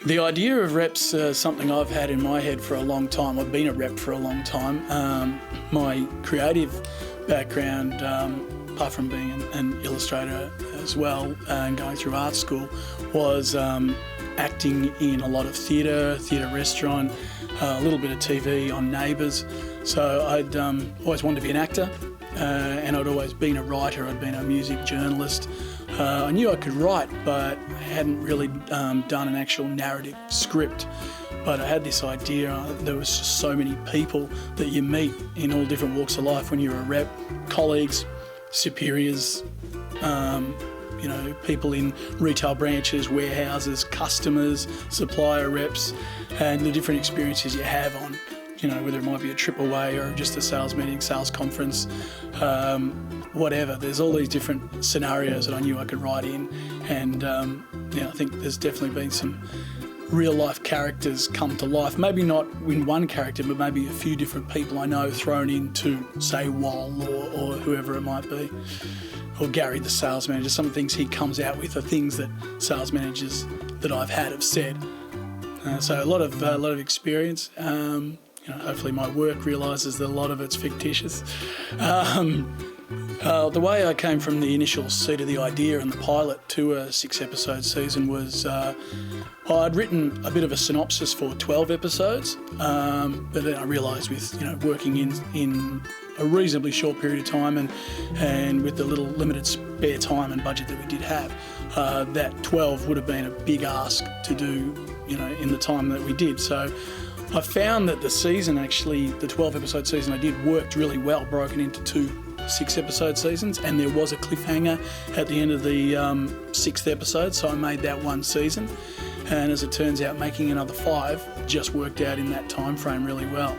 The idea of reps is something I've had in my head for a long time. I've been a rep for a long time. My creative background, apart from being an illustrator as well and going through art school, was acting in a lot of theatre restaurant, a little bit of TV on Neighbours. So I'd always wanted to be an actor, and I'd always been a writer. I'd been a music journalist. I knew I could write, but I hadn't really done an actual narrative script. But I had this idea. There was just so many people that you meet in all different walks of life when you're a rep, colleagues, superiors, people in retail branches, warehouses, customers, supplier reps, and the different experiences you have on, whether it might be a trip away or just a sales meeting, sales conference, whatever. There's all these different scenarios that I knew I could write in, and I think there's definitely been some real life characters come to life. Maybe not in one character, but maybe a few different people I know thrown into, say, Wal or whoever it might be, or Gary the sales manager. Some things he comes out with are things that sales managers that I've had have said. So a lot of experience. Hopefully my work realises that a lot of it's fictitious. The way I came from the initial seed of the idea and the pilot to a 6-episode season was I'd written a bit of a synopsis for 12 episodes, but then I realised with working in a reasonably short period of time and with the little limited spare time and budget that we did have, that 12 would have been a big ask to do in the time that we did. So I found that the season, actually, the 12-episode season I did, worked really well, broken into 2 6-episode seasons, and there was a cliffhanger at the end of the 6th episode, so I made that one season. And as it turns out, making another 5 just worked out in that time frame really well.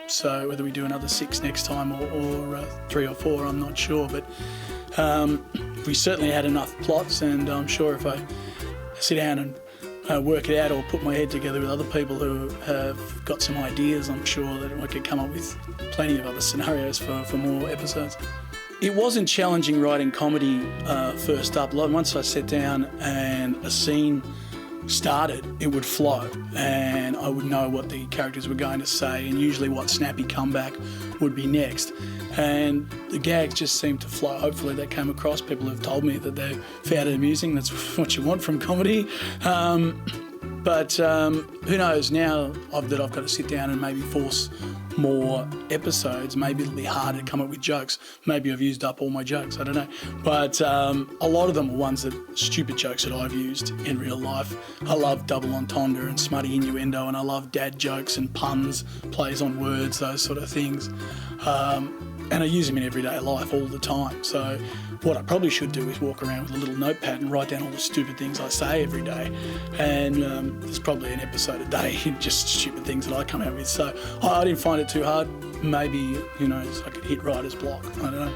So whether we do another 6 next time or 3 or 4, I'm not sure, but we certainly had enough plots, and I'm sure if I sit down and work it out or put my head together with other people who have got some ideas, I'm sure that I could come up with plenty of other scenarios for more episodes. It wasn't challenging writing comedy first up. Once I sat down and a scene started, it would flow and I would know what the characters were going to say and usually what snappy comeback would be next. And the gags just seemed to flow. Hopefully that came across. People have told me that they found it amusing. That's what you want from comedy. But who knows, now that I've got to sit down and maybe force more episodes, maybe it'll be harder to come up with jokes. Maybe I've used up all my jokes, I don't know. But a lot of them are ones stupid jokes that I've used in real life. I love double entendre and smutty innuendo, and I love dad jokes and puns, plays on words, those sort of things. And I use them in everyday life all the time. So what I probably should do is walk around with a little notepad and write down all the stupid things I say every day. And there's probably an episode a day, just stupid things that I come out with. So I didn't find it too hard. Maybe, I could hit writer's block. I don't know.